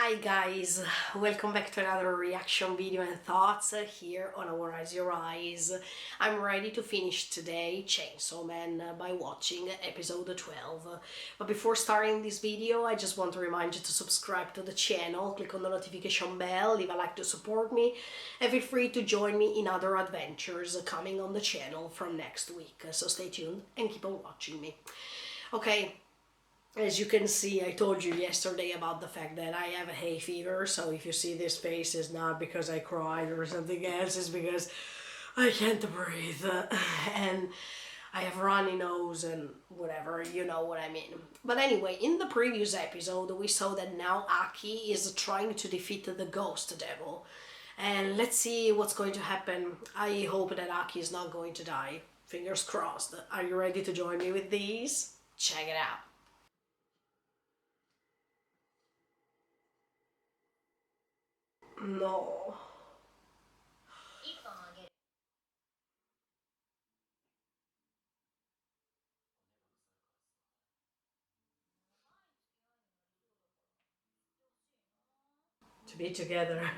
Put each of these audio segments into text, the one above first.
Hi guys, welcome back to another reaction video and thoughts here on Our Eyes Your Eyes. I'm ready to finish today Chainsaw Man by watching episode 12. But before starting this video, I just want to remind you to subscribe to the channel, click on the notification bell, leave a like to support me, and feel free to join me in other adventures coming on the channel from next week. So stay tuned and keep on watching me. Okay. As you can see, I told you yesterday about the fact that I have a hay fever, so if you see this face, it's not because I cried or something else, it's because I can't breathe and I have runny nose and whatever, you know what I mean. But anyway, in the previous episode, we saw that now Aki is trying to defeat the ghost devil. And let's see what's going to happen. I hope that Aki is not going to die. Fingers crossed. Are you ready to join me with these? Check it out. No. To be together.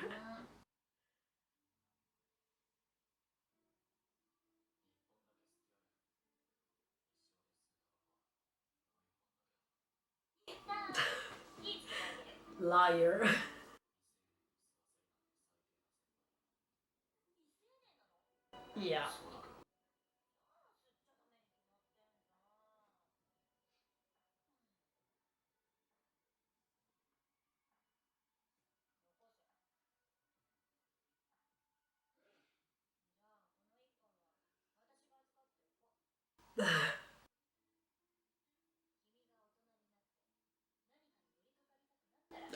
Liar. Yeah.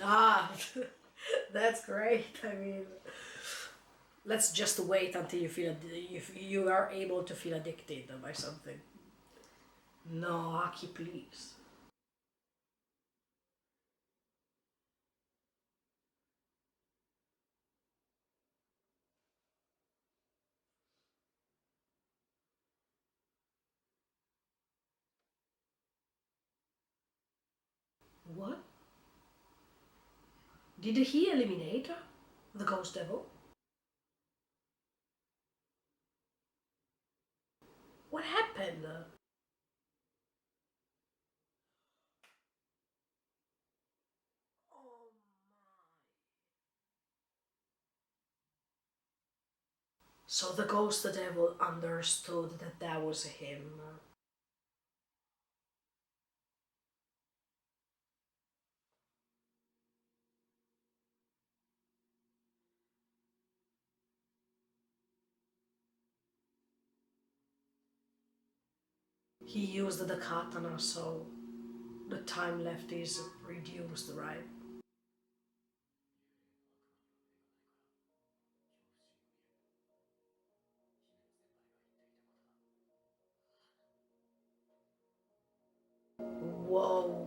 Ah, that's great. I mean, let's just wait until you feel if you are able to feel addicted by something. No, Aki, please. What? Did he eliminate the ghost devil? What happened? Oh my. So the ghost devil understood that that was him. He used the katana, so the time left is reduced, right? Whoa.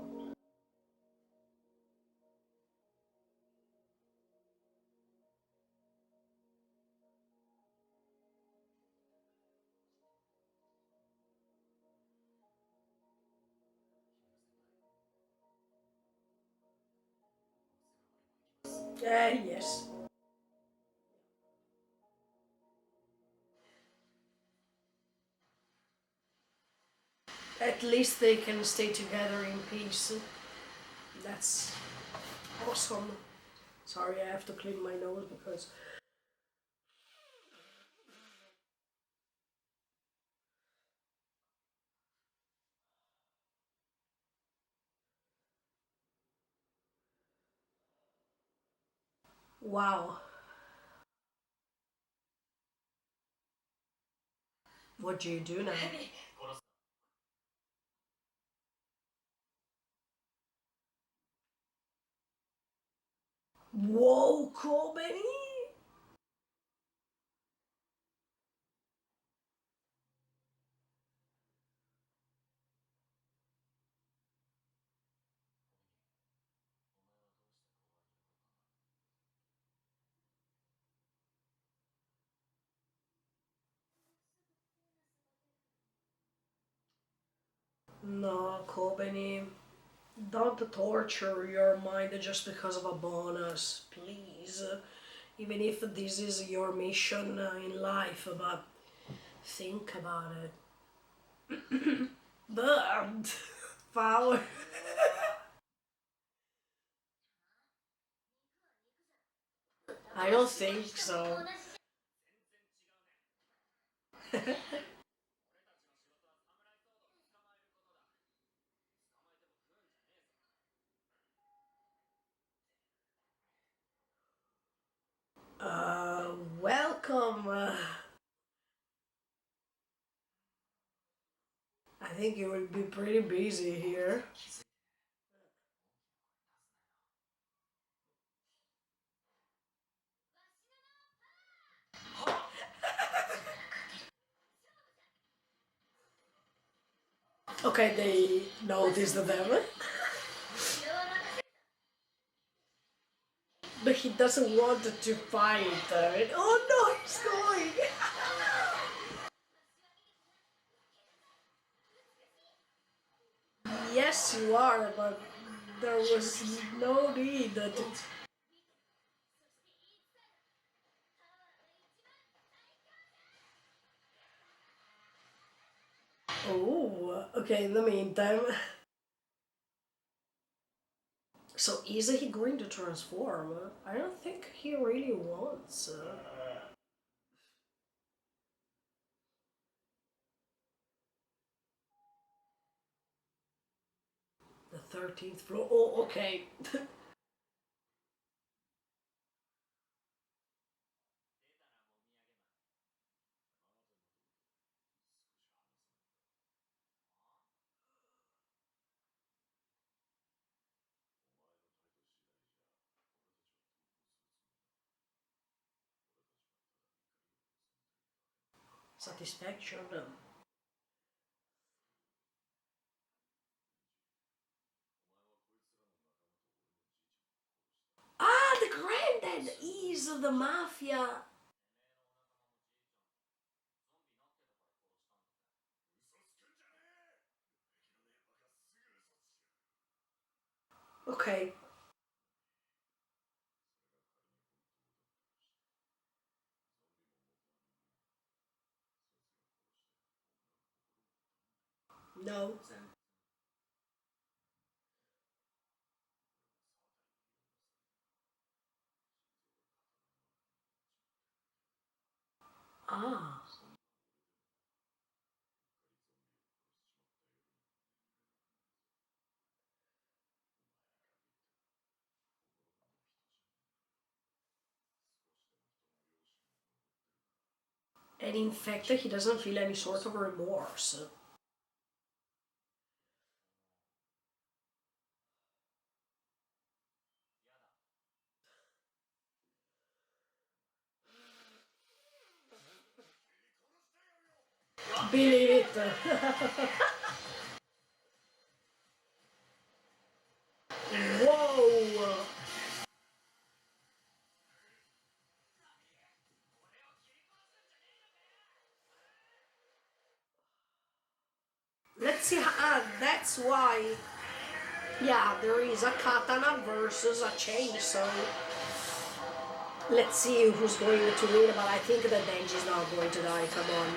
Yes. At least they can stay together in peace. That's awesome. Sorry, I have to clean my nose because. Wow. What do you do now? Whoa, Kobeni! No, Kobeni. Don't torture your mind just because of a bonus, please. Even if this is your mission in life, but think about it. But power. I don't think so. Welcome. I think you will be pretty busy here. Okay, they noticed them. But he doesn't want to fight. Oh no, he's going! Yes, you are, but there was no need to. Oh, okay, in the meantime. So, is he going to transform? I don't think he really wants. The 13th floor. Oh, okay. Satisfaction. Ah, the granddad is the mafia. Okay. No. Ah. And in fact, he doesn't feel any sort of remorse. Believe it. Whoa. Let's see. That's why. Yeah, there is a katana versus a chainsaw. Let's see who's going to win, but I think that Denji's not going to die. Come on.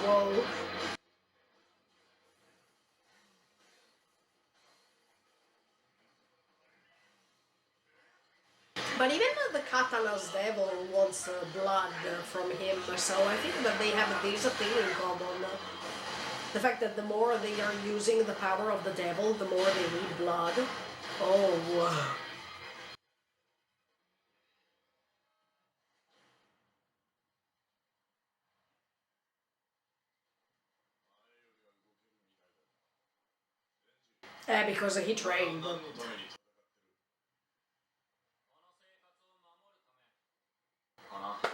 Whoa. But even the Katana's devil wants blood from him, so I think that they have this thing in common. The fact that the more they are using the power of the devil, the more they need blood. Oh. Because he trained.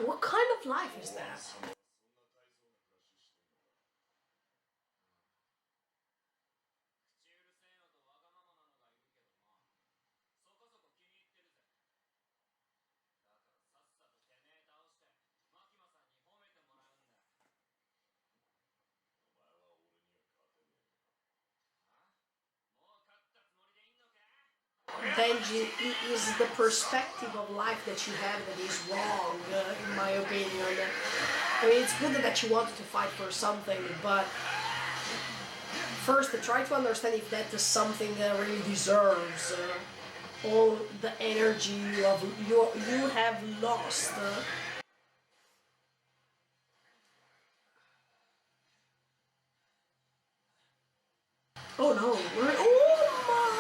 What kind of life is that? Benji, it is the perspective of life that you have that is wrong, in my opinion. I mean, it's good that you wanted to fight for something, but first try to understand if that is something that really deserves all the energy you have lost. Oh no! Oh my!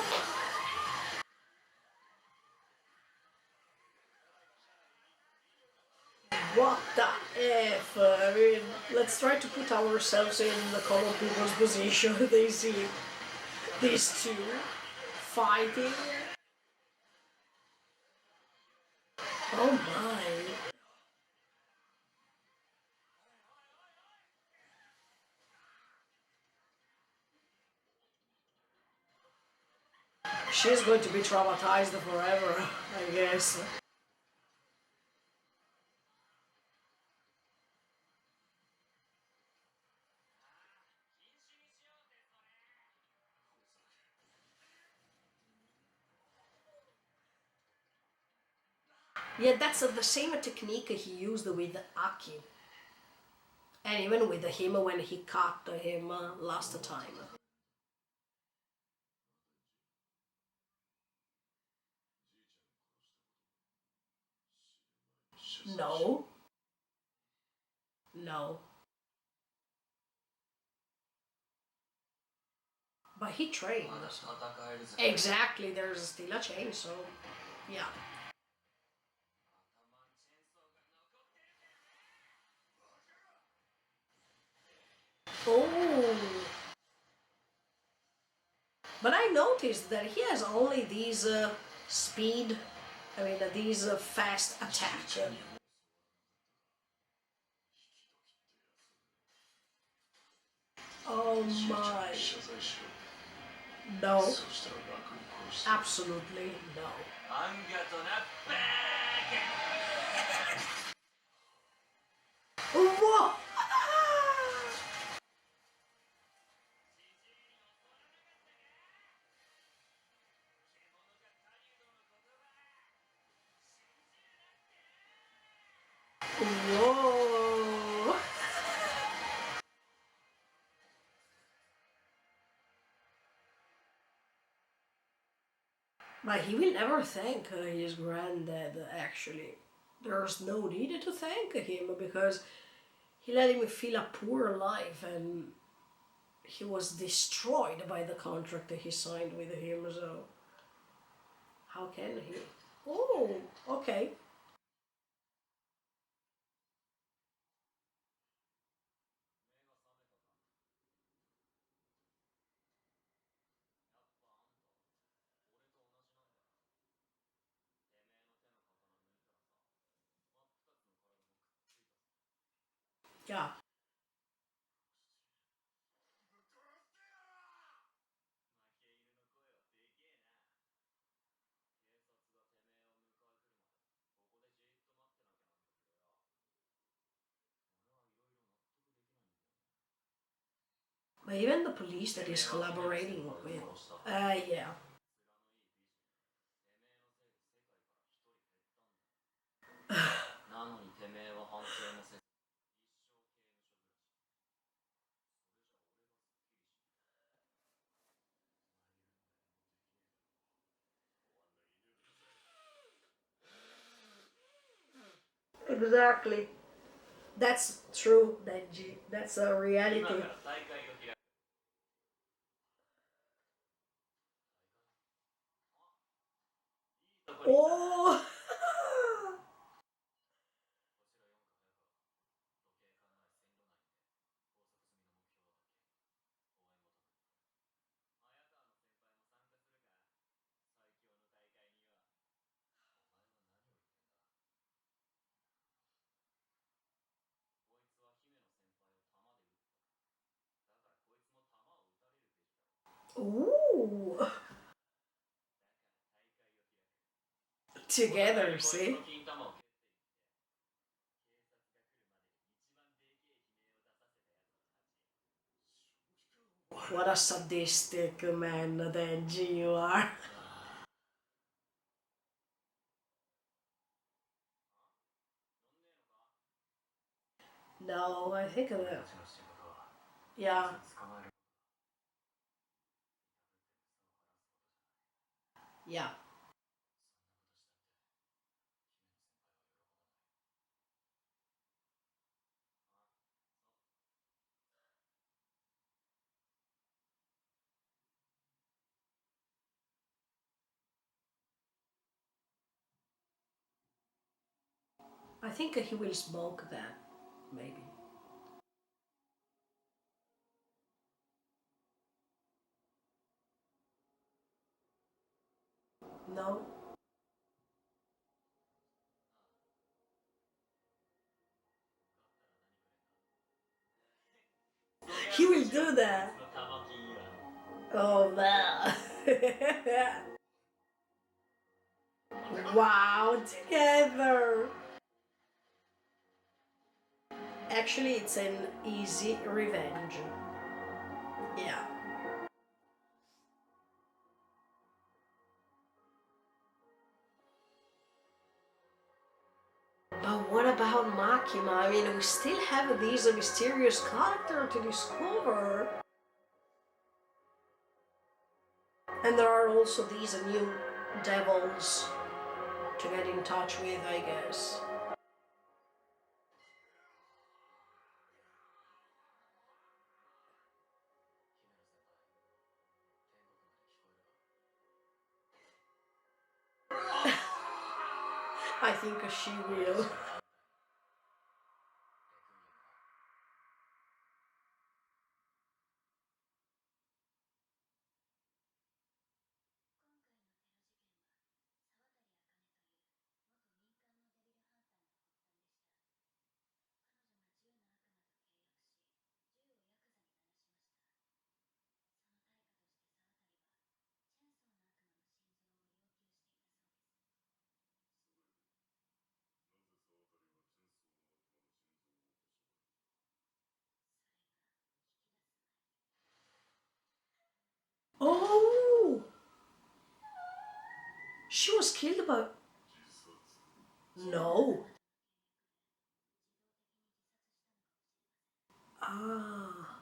What the F? I mean, let's try to put ourselves in the common people's position. They see these two fighting. Oh my. She's going to be traumatized forever, I guess. Yeah, that's the same technique he used with Aki. And even with him when he cut him last time. No, no. But he trained. Exactly, there's still a chainsaw. Yeah. Oh. But I noticed that he has only these speed, I mean, these fast attack. Oh my. No, absolutely no. Whoa! Whoa! But he will never thank his granddad, actually. There's no need to thank him because he let him feel a poor life and he was destroyed by the contract that he signed with him, so how can he? Oh, okay. Yeah. But even the police that he's collaborating with, yeah. Exactly. That's true, Denji. That's a reality. Oh! Ooh! Together, see? What a sadistic man, Denji, you are. No, I think of it. Yeah, yeah. I think he will smoke that, maybe. No, he will do that. Oh man. Wow, together. Actually, it's an easy revenge. Yeah. But what about Makima? I mean, we still have these mysterious character to discover. And there are also these new devils to get in touch with, I guess. I think she will. Oh! She was killed by. No. Ah.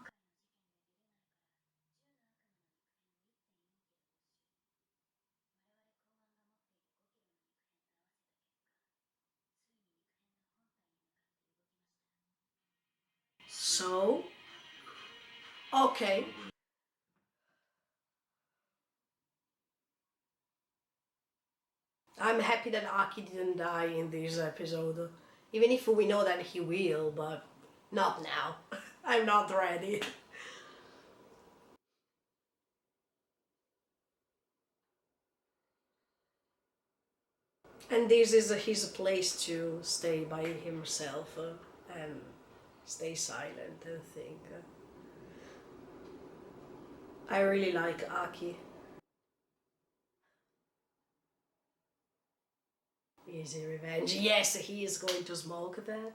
So? Okay. I'm happy that Aki didn't die in this episode. Even if we know that he will, but not now. I'm not ready. And this is his place to stay by himself and stay silent and think. I really like Aki. Easy revenge. Yes, he is going to smoke that.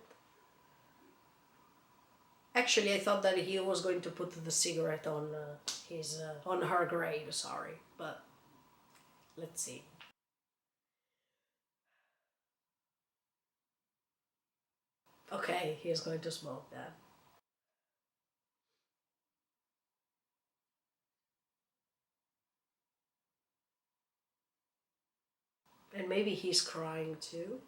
Actually, I thought that he was going to put the cigarette on his on her grave. Sorry, but let's see. Okay, he is going to smoke that. And maybe he's crying too.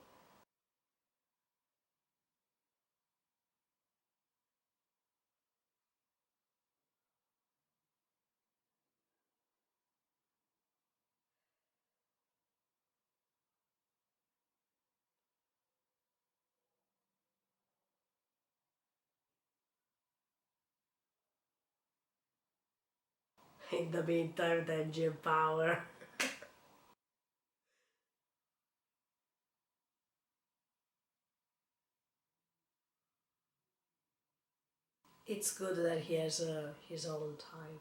In the meantime, then Jim Power. It's good that he has his own time.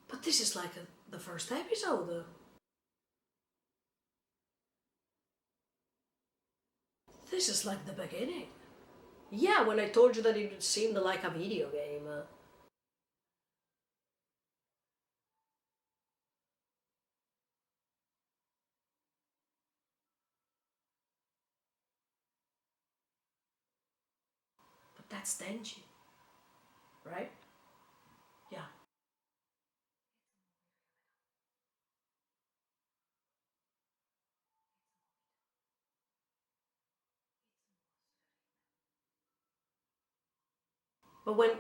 But this is like the first episode. This is like the beginning. Yeah, when I told you that it seemed like a video game. that's Denji, right? Yeah. But when,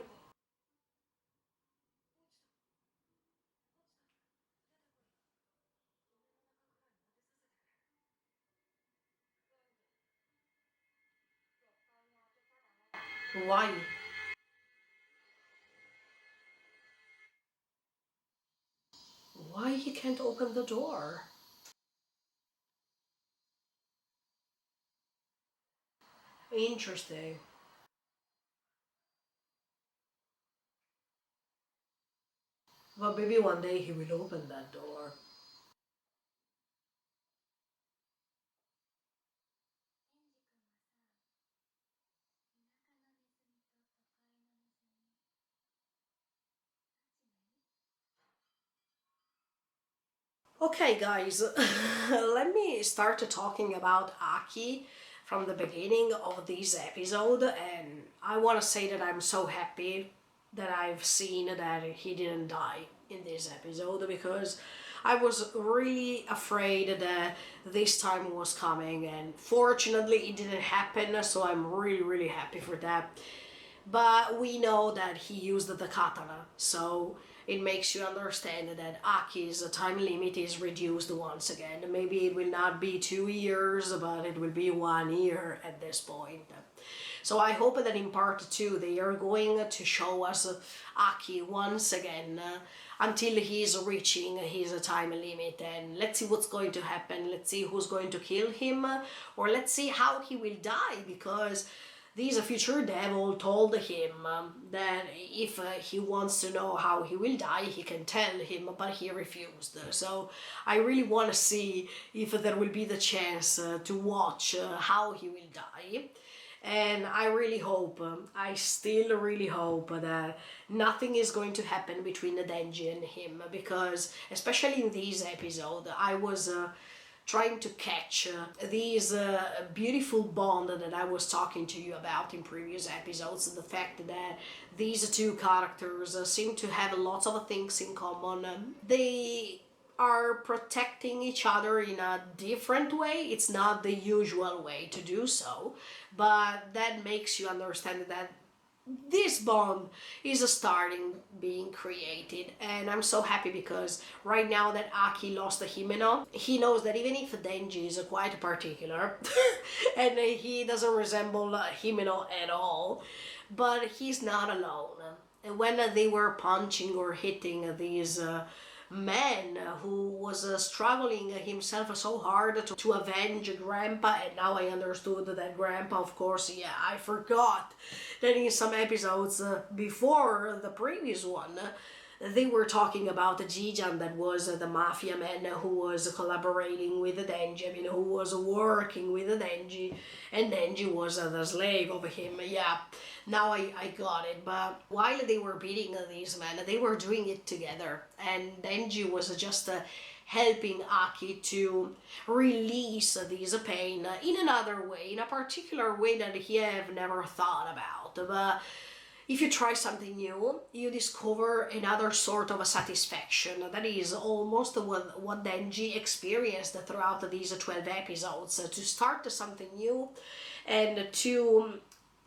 why? Why he can't open the door? Interesting. But maybe one day he will open that door. Okay, guys, let me start talking about Aki from the beginning of this episode. And I want to say that I'm so happy that I've seen that he didn't die in this episode, because I was really afraid that this time was coming, and fortunately, it didn't happen. So I'm really, really happy for that. But we know that he used the katana, so it makes you understand that Aki's time limit is reduced once again. Maybe it will not be 2 years, but it will be 1 year at this point. So I hope that in part two they are going to show us Aki once again, until he's reaching his time limit, and let's see what's going to happen. Let's see who's going to kill him, or let's see how he will die, because this future devil told him that if he wants to know how he will die, he can tell him, but he refused. So I really want to see if there will be the chance to watch how he will die. And I really hope, I still really hope that nothing is going to happen between Denji and him, because especially in this episode, I was trying to catch these beautiful bond that I was talking to you about in previous episodes. The fact that these two characters seem to have lots of things in common. They are protecting each other in a different way. It's not the usual way to do so, but that makes you understand that this bond is starting being created. And I'm so happy, because right now that Aki lost the Himeno, he knows that even if Denji is quite particular and he doesn't resemble Himeno at all, but he's not alone. And when they were punching or hitting these man who was struggling himself so hard to avenge Grandpa, and now I understood that Grandpa, of course, yeah, I forgot that in some episodes before the previous one, they were talking about Jijan, that was the mafia man who was collaborating with Denji, I mean, who was working with Denji, and Denji was the slave of him. Yeah, now I got it. But while they were beating these men, they were doing it together, and Denji was just helping Aki to release this pain in another way, in a particular way that he have never thought about. But if you try something new, you discover another sort of a satisfaction. That is almost what Denji experienced throughout these 12 episodes. To start something new and to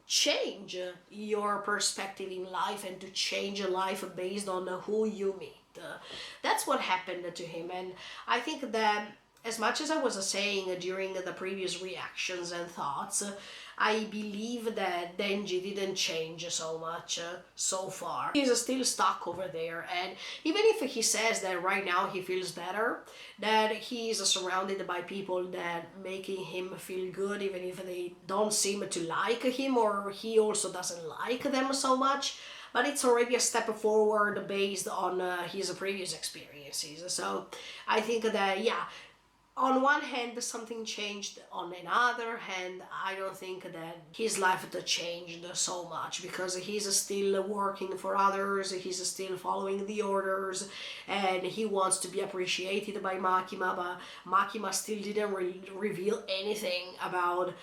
change your perspective in life, and to change your life based on who you meet. That's what happened to him. And I think that, as much as I was saying during the previous reactions and thoughts, I believe that Denji didn't change so much so far. He's still stuck over there, and even if he says that right now he feels better, that he is surrounded by people that making him feel good, even if they don't seem to like him, or he also doesn't like them so much, but it's already a step forward based on his previous experiences. So I think that, yeah, on one hand something changed, on another hand I don't think that his life changed so much, because he's still working for others, he's still following the orders, and he wants to be appreciated by Makima. But Makima still didn't reveal anything about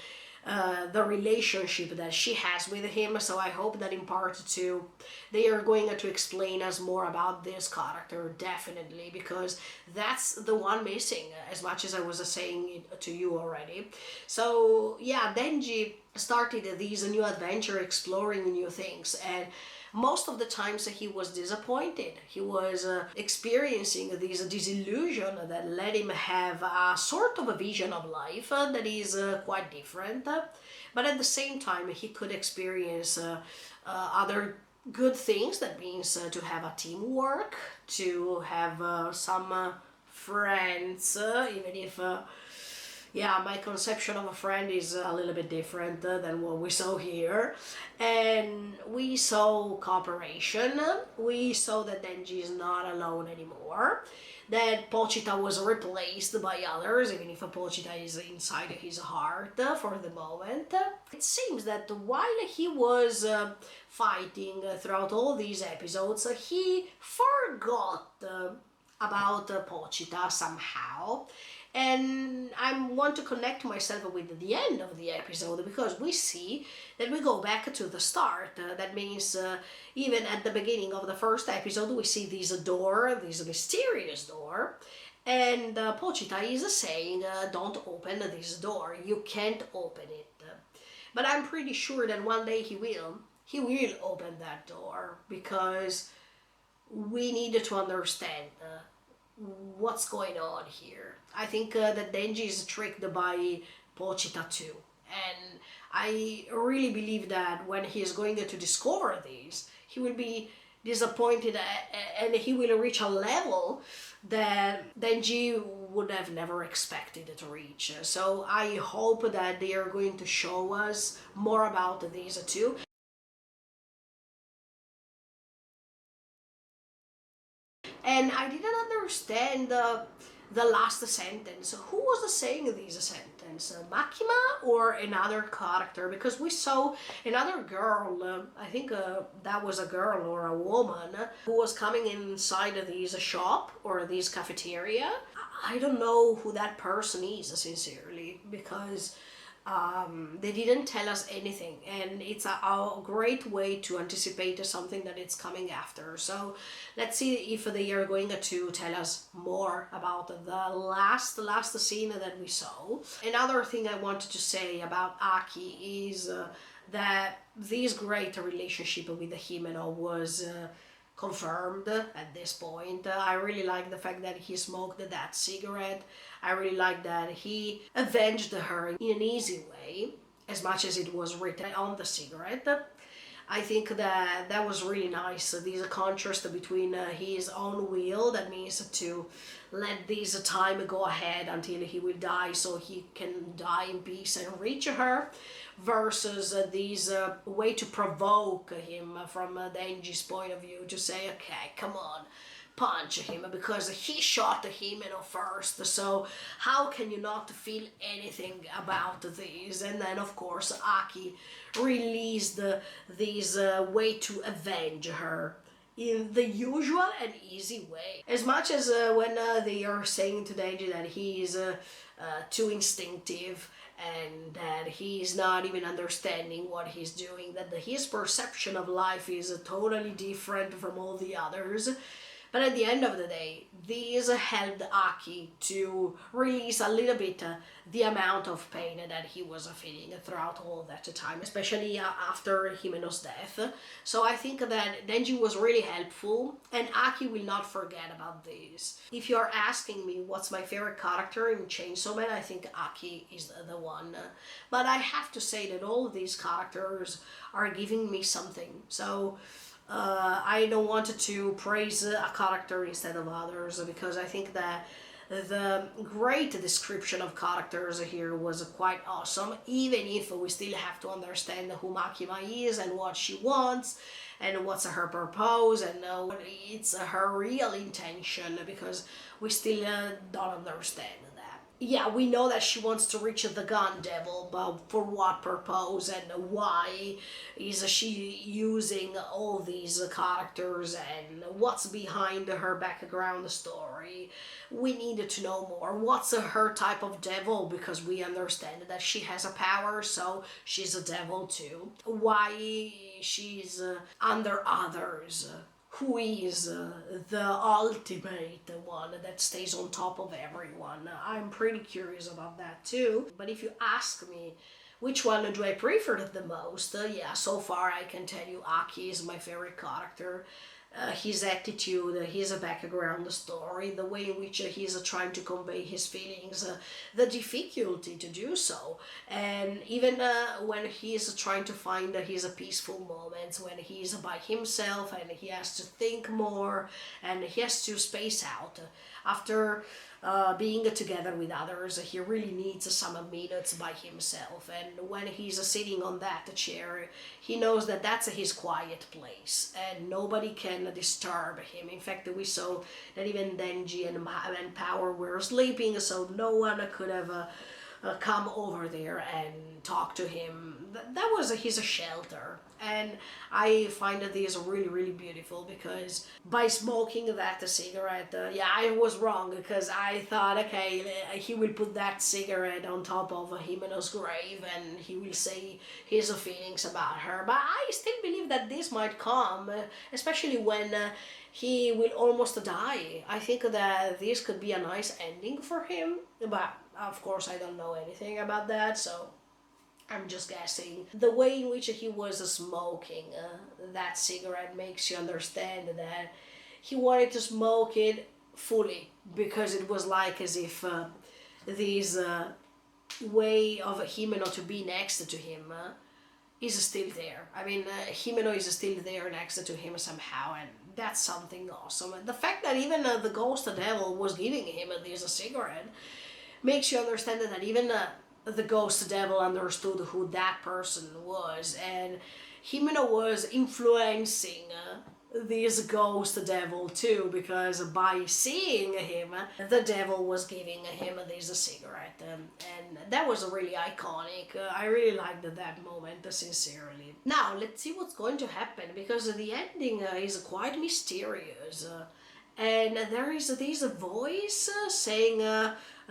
the relationship that she has with him. So I hope that in part two they are going to explain us more about this character, definitely, because that's the one missing, as much as I was saying it to you already. So yeah, Denji started this new adventure, exploring new things, and most of the times he was disappointed. He was experiencing this disillusion that led him have a sort of a vision of life that is quite different. But at the same time, he could experience other good things. That means to have a teamwork, to have some friends, even if yeah, my conception of a friend is a little bit different than what we saw here. And we saw cooperation. We saw that Denji is not alone anymore. That Pochita was replaced by others, even if Pochita is inside his heart for the moment. It seems that while he was fighting throughout all these episodes, he forgot about Pochita somehow. And I want to connect myself with the end of the episode, because we see that we go back to the start. That means even at the beginning of the first episode, we see this door, this mysterious door, and Pochita is saying, don't open this door, you can't open it. But I'm pretty sure that one day he will open that door, because we need to understand what's going on here. I think that Denji is tricked by Pochita too. And I really believe that when he is going to discover this, he will be disappointed and he will reach a level that Denji would have never expected to reach. So I hope that they are going to show us more about these two. And I didn't understand the last sentence. Who was saying this sentence? Makima or another character? Because we saw another girl, I think that was a girl or a woman, who was coming inside of this shop or this cafeteria. I don't know who that person is, sincerely, because they didn't tell us anything, and it's a great way to anticipate something that it's coming after. So let's see if they are going to tell us more about the last scene that we saw. Another thing I wanted to say about Aki is that this great relationship with Himeno was confirmed at this point. I really like the fact that he smoked that cigarette. I really like that he avenged her in an easy way, as much as it was written on the cigarette. I think that that was really nice. This contrast between his own will, that means to let this time go ahead until he will die so he can die in peace and reach her, versus this way to provoke him from Denji's point of view, to say, okay, come on, punch him, because he shot him first, so how can you not feel anything about this? And then of course Aki released this way to avenge her in the usual and easy way. As much as when they are saying to Denji that he is too instinctive and that he's not even understanding what he's doing, that his perception of life is totally different from all the others. But at the end of the day, this helped Aki to release a little bit the amount of pain that he was feeling throughout all that time, especially after Himeno's death. So I think that Denji was really helpful, and Aki will not forget about this. If you're asking me what's my favorite character in Chainsaw Man, I think Aki is the one. But I have to say that all of these characters are giving me something. So I don't want to praise a character instead of others, because I think that the great description of characters here was quite awesome, even if we still have to understand who Makima is and what she wants and what's her purpose and it's her real intention, because we still don't understand that. yeah, we know that she wants to reach the gun devil, but for what purpose and why is she using all these characters and what's behind her background story? We needed to know more. What's her type of devil? Because we understand that she has a power, so she's a devil too. Why she's under others? Who is the ultimate one that stays on top of everyone? I'm pretty curious about that too. But if you ask me which one do I prefer the most, yeah, so far I can tell you Aki is my favorite character. His attitude, his background story, the way in which he's trying to convey his feelings, the difficulty to do so, and even when he's trying to find his peaceful moments, when he's by himself and he has to think more and he has to space out after being together with others. He really needs some minutes by himself, and when he's sitting on that chair, he knows that that's his quiet place and nobody can disturb him. In fact, we saw that even Denji and Power were sleeping, so no one could have come over there and talk to him. That was his shelter. And I find that this really, really beautiful because by smoking that cigarette, yeah, I was wrong because I thought, okay, he will put that cigarette on top of Himeno's grave and he will say his feelings about her. But I still believe that this might come, especially when he will almost die. I think that this could be a nice ending for him, but of course I don't know anything about that, so I'm just guessing. The way in which he was smoking that cigarette makes you understand that he wanted to smoke it fully because it was like as if this way of Himeno to be next to him is still there. I mean, Himeno is still there next to him somehow, and that's something awesome. And the fact that even the ghost devil was giving him this cigarette makes you understand that even the ghost devil understood who that person was, and Himeno was influencing this ghost devil too, because by seeing him, the devil was giving him this cigarette, and that was really iconic. I really liked that moment, sincerely. Now let's see what's going to happen, because the ending is quite mysterious. And there is this voice saying,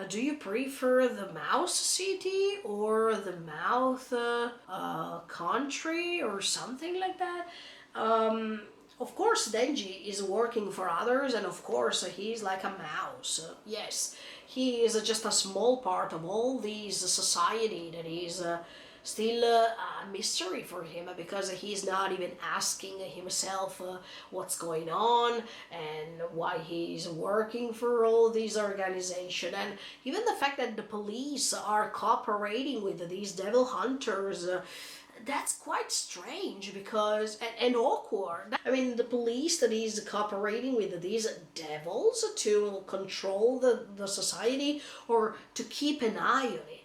do you prefer the mouse city or the mouth country or something like that? Of course, Denji is working for others, and of course, he's like a mouse. Yes, he is just a small part of all these society that is still a mystery for him, because he's not even asking himself what's going on and why he's working for all these organizations. And even the fact that the police are cooperating with these devil hunters, that's quite strange because and awkward. I mean, the police that is cooperating with these devils to control the society or to keep an eye on it.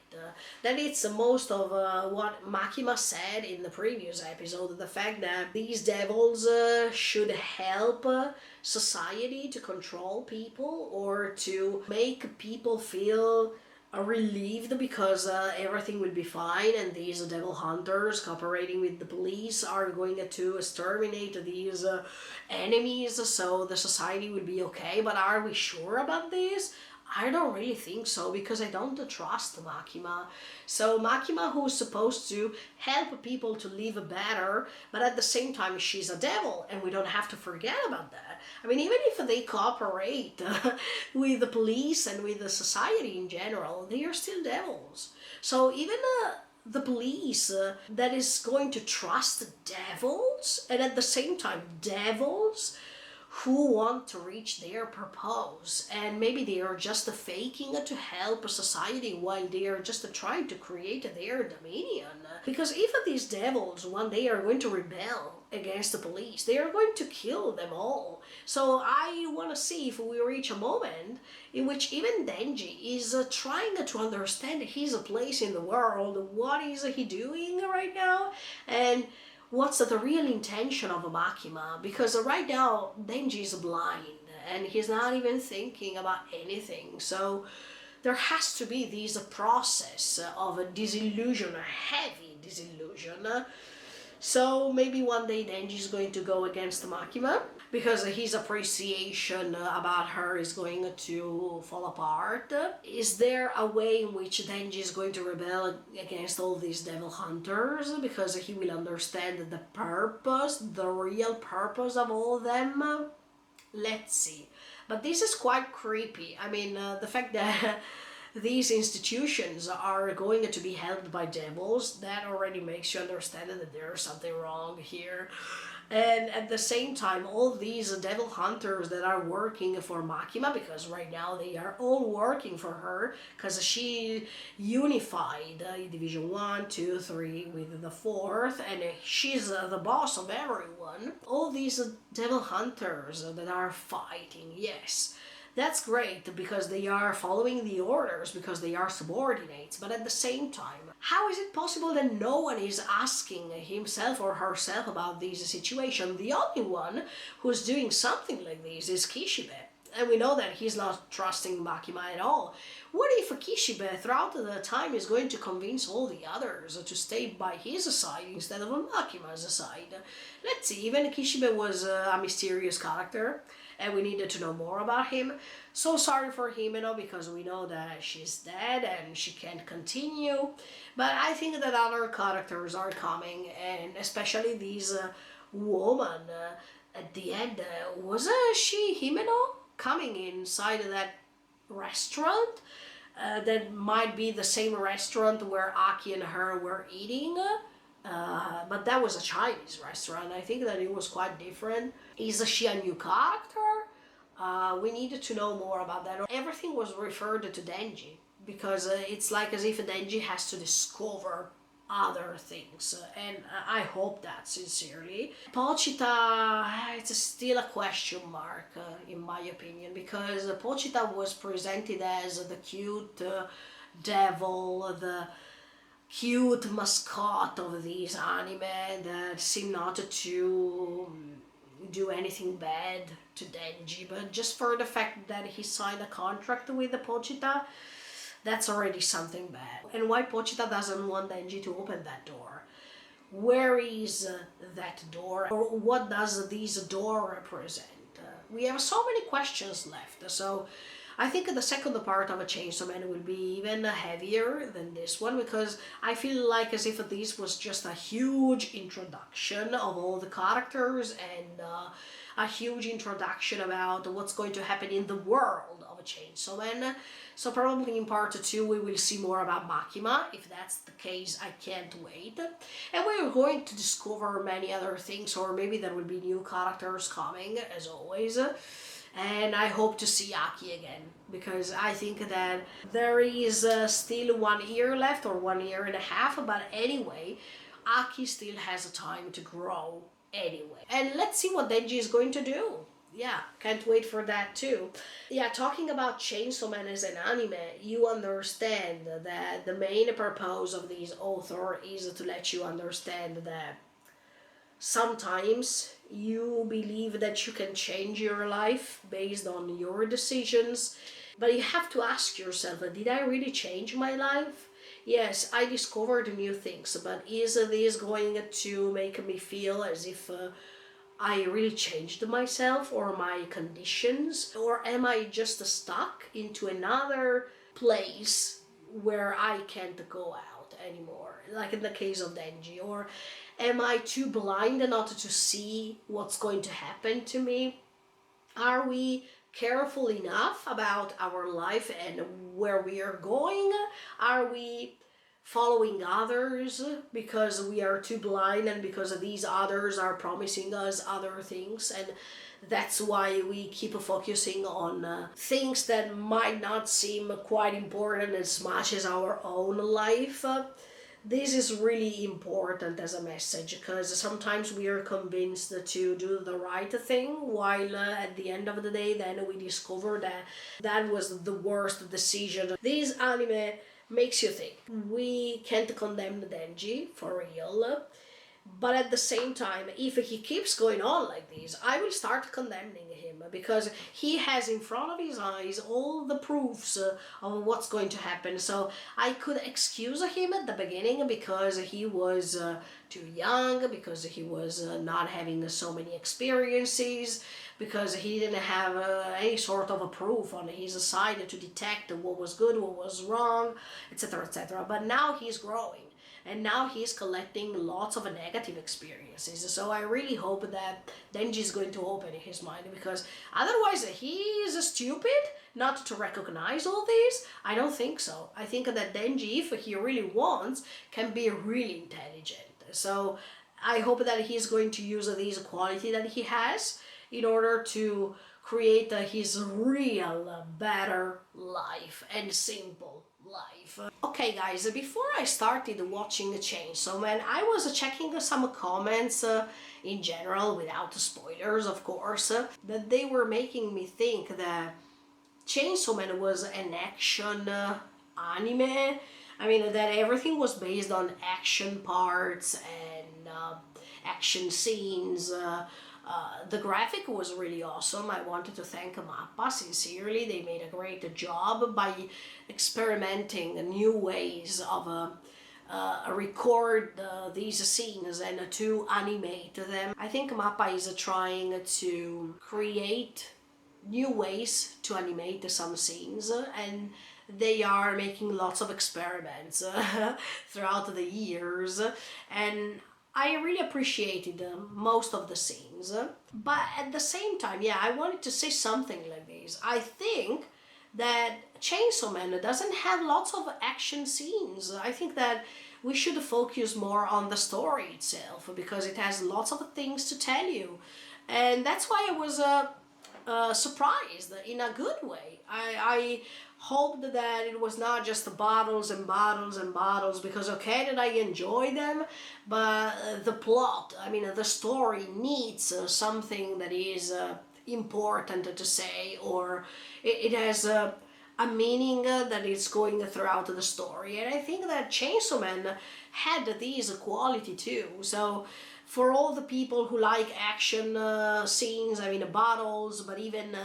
That it's most of what Makima said in the previous episode, the fact that these devils should help society to control people or to make people feel relieved because everything will be fine, and these devil hunters cooperating with the police are going to exterminate these enemies, so the society will be okay. But are we sure about this? I don't really think so, because I don't trust Makima. So Makima, who's supposed to help people to live better, but at the same time she's a devil, and we don't have to forget about that. I mean, even if they cooperate with the police and with the society in general, they are still devils. So even the police that is going to trust devils, and at the same time devils who want to reach their purpose, and maybe they are just faking to help society while they are just trying to create their dominion. Because if these devils one day are going to rebel against the police, they are going to kill them all. So I want to see if we reach a moment in which even Denji is trying to understand his place in the world. What is he doing right now? And what's the real intention of Makima? Because right now Denji is blind and he's not even thinking about anything. So there has to be this process of a disillusion, a heavy disillusion. So maybe one day Denji is going to go against Makima because his appreciation about her is going to fall apart. Is there a way in which Denji is going to rebel against all these devil hunters because he will understand the purpose, the real purpose of all of them? Let's see. But this is quite creepy. I mean, the fact that these institutions are going to be held by devils, that already makes you understand that there's something wrong here. And at the same time, all these devil hunters that are working for Makima, because right now they are all working for her, because she unified Division 1, 2, 3 with the 4th, and she's the boss of everyone. All these devil hunters that are fighting, yes, that's great because they are following the orders, because they are subordinates, but at the same time, how is it possible that no one is asking himself or herself about this situation? The only one who's doing something like this is Kishibe. And we know that he's not trusting Makima at all. What if Kishibe throughout the time is going to convince all the others to stay by his side instead of Makima's side? Let's see, even Kishibe was a mysterious character and we needed to know more about him. So sorry for Himeno because we know that she's dead and she can't continue. But I think that other characters are coming, and especially this woman at the end. Was she Himeno coming inside of that restaurant? That might be the same restaurant where Aki and her were eating. But that was a Chinese restaurant. I think that it was quite different. Is she a new character? We needed to know more about that. Everything was referred to Denji because it's like as if Denji has to discover other things, and I hope that sincerely. Pochita, it's still a question mark in my opinion, because Pochita was presented as the cute devil, the cute mascot of this anime that seemed not to do anything bad to Denji, but just for the fact that he signed a contract with the Pochita, that's already something bad. And why Pochita doesn't want Denji to open that door? Where is that door? Or what does this door represent? We have so many questions left, so I think the second part of a Chainsaw Man will be even heavier than this one, because I feel like as if this was just a huge introduction of all the characters and a huge introduction about what's going to happen in the world of a Chainsaw Man. So probably in part 2 we will see more about Makima. If that's the case, I can't wait. And we're going to discover many other things, or maybe there will be new characters coming, as always. And I hope to see Aki again, because I think that there is still 1 year left, or 1.5 years, but anyway, Aki still has a time to grow anyway. And let's see what Denji is going to do. Yeah, can't wait for that too. Yeah, talking about Chainsaw Man as an anime, you understand that the main purpose of this author is to let you understand that sometimes you believe that you can change your life based on your decisions, but you have to ask yourself, did I really change my life? Yes, I discovered new things, but is this going to make me feel as if I really changed myself or my conditions? Or am I just stuck into another place where I can't go out anymore, like in the case of Denji? Or am I too blind not to see what's going to happen to me? Are we careful enough about our life and where we are going? Are we following others because we are too blind and because these others are promising us other things, and that's why we keep focusing on things that might not seem quite important as much as our own life? This is really important as a message, because sometimes we are convinced to do the right thing, while at the end of the day then we discover that that was the worst decision. This anime makes you think. We can't condemn Denji, for real. But at the same time, if he keeps going on like this, I will start condemning him because he has in front of his eyes all the proofs of what's going to happen. So I could excuse him at the beginning because he was too young, because he was not having so many experiences, because he didn't have any sort of a proof on his side to detect what was good, what was wrong, etc., etc. But now he's growing and now he's collecting lots of negative experiences. So I really hope that Denji is going to open his mind, because otherwise he is stupid not to recognize all this. I don't think so. I think that Denji, if he really wants, can be really intelligent. So I hope that he's going to use this quality that he has in order to create his real better life and simple life. Okay guys, before I started watching Chainsaw Man, I was checking some comments in general, without spoilers of course, that they were making me think that Chainsaw Man was an action anime. I mean, that everything was based on action parts and action scenes. The graphic was really awesome. I wanted to thank Mappa sincerely. They made a great job by experimenting new ways of record these scenes and to animate them. I think Mappa is trying to create new ways to animate some scenes, and they are making lots of experiments throughout the years, and I really appreciated most of the scenes. But at the same time, yeah, I wanted to say something like this. I think that Chainsaw Man doesn't have lots of action scenes. I think that we should focus more on the story itself, because it has lots of things to tell you, and that's why I was surprised in a good way. I hoped that it was not just bottles and bottles and bottles, because okay that I enjoy them, but the plot, I mean the story needs something that is important to say, or it has a meaning that is going throughout the story. And I think that Chainsaw Man had this quality too. So for all the people who like action scenes, I mean battles, but even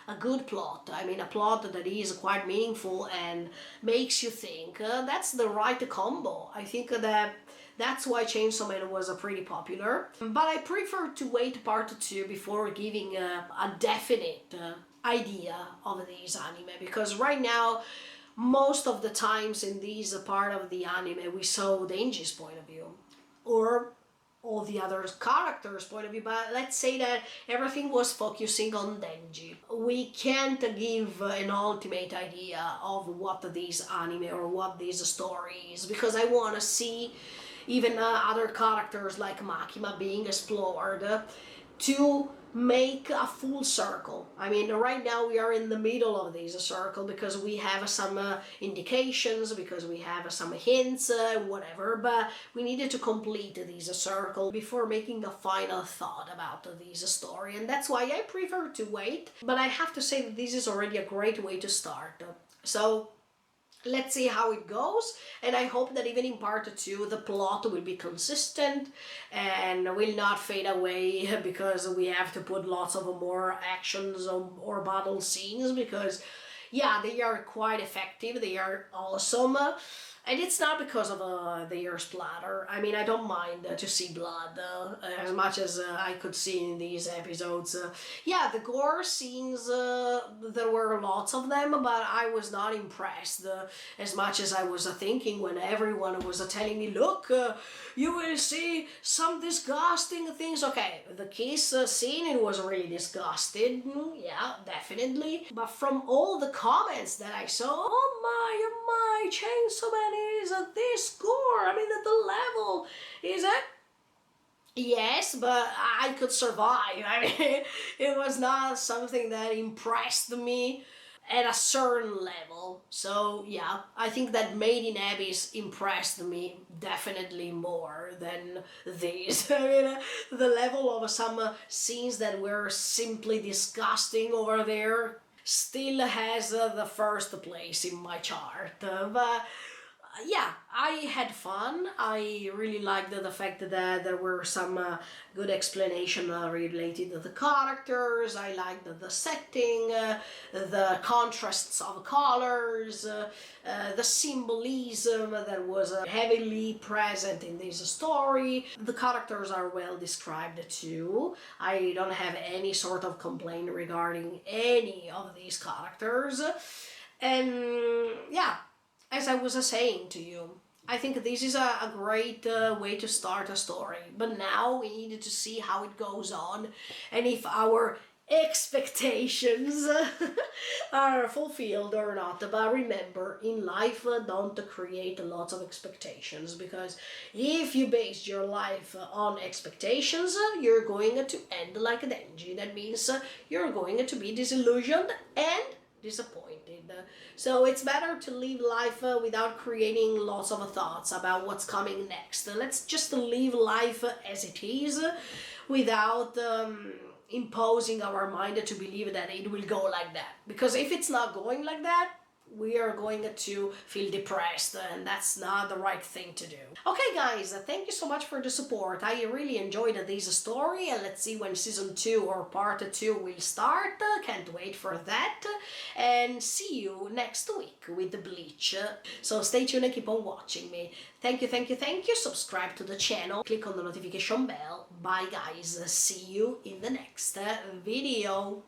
a good plot, I mean a plot that is quite meaningful and makes you think, that's the right combo. I think that that's why Chainsaw Man was pretty popular. But I prefer to wait part 2 before giving a definite idea of this anime, because right now most of the times in this part of the anime we saw Denji's point of view, or all the other characters' point of view, but let's say that everything was focusing on Denji. We can't give an ultimate idea of what this anime or what this story is, because I want to see even other characters like Makima being explored to make a full circle. I mean, right now we are in the middle of this circle because we have some indications, because we have some hints, whatever, but we needed to complete this circle before making a final thought about this story, and that's why I prefer to wait. But I have to say that this is already a great way to start. So let's see how it goes, and I hope that even in part 2 the plot will be consistent and will not fade away because we have to put lots of more actions or battle scenes, because yeah, they are quite effective, they are awesome. And it's not because of their splatter. I mean, I don't mind to see blood as much as I could see in these episodes. Yeah, the gore scenes, there were lots of them, but I was not impressed as much as I was thinking when everyone was telling me, look, you will see some disgusting things. Okay, the kiss scene, it was really disgusting, yeah, definitely. But from all the comments that I saw, oh my, Chainsaw Man is this gore. I mean, the level is it? Yes, but I could survive. I mean, it was not something that impressed me at a certain level. So yeah, I think that Made in Abyss impressed me definitely more than this. I mean, the level of some scenes that were simply disgusting over there still has the first place in my chart. But yeah, I had fun. I really liked the fact that there were some good explanation related to the characters. I liked the setting, the contrasts of colors, the symbolism that was heavily present in this story. The characters are well described too. I don't have any sort of complaint regarding any of these characters. And yeah, as I was saying to you, I think this is a great way to start a story. But now we needed to see how it goes on and if our expectations are fulfilled or not. But remember, in life, don't create lots of expectations, because if you base your life on expectations, you're going to end like Denji. That means you're going to be disillusioned and disappointed. So it's better to live life without creating lots of thoughts about what's coming next. Let's just live life as it is, without imposing our mind to believe that it will go like that. Because if it's not going like that, we are going to feel depressed, and that's not the right thing to do. Okay guys, thank you so much for the support. I really enjoyed this story, and let's see when season 2 or part 2 will start. Can't wait for that, and see you next week with the Bleach. So stay tuned and keep on watching me. Thank you, thank you, thank you. Subscribe to the channel, click on the notification bell. Bye guys, see you in the next video.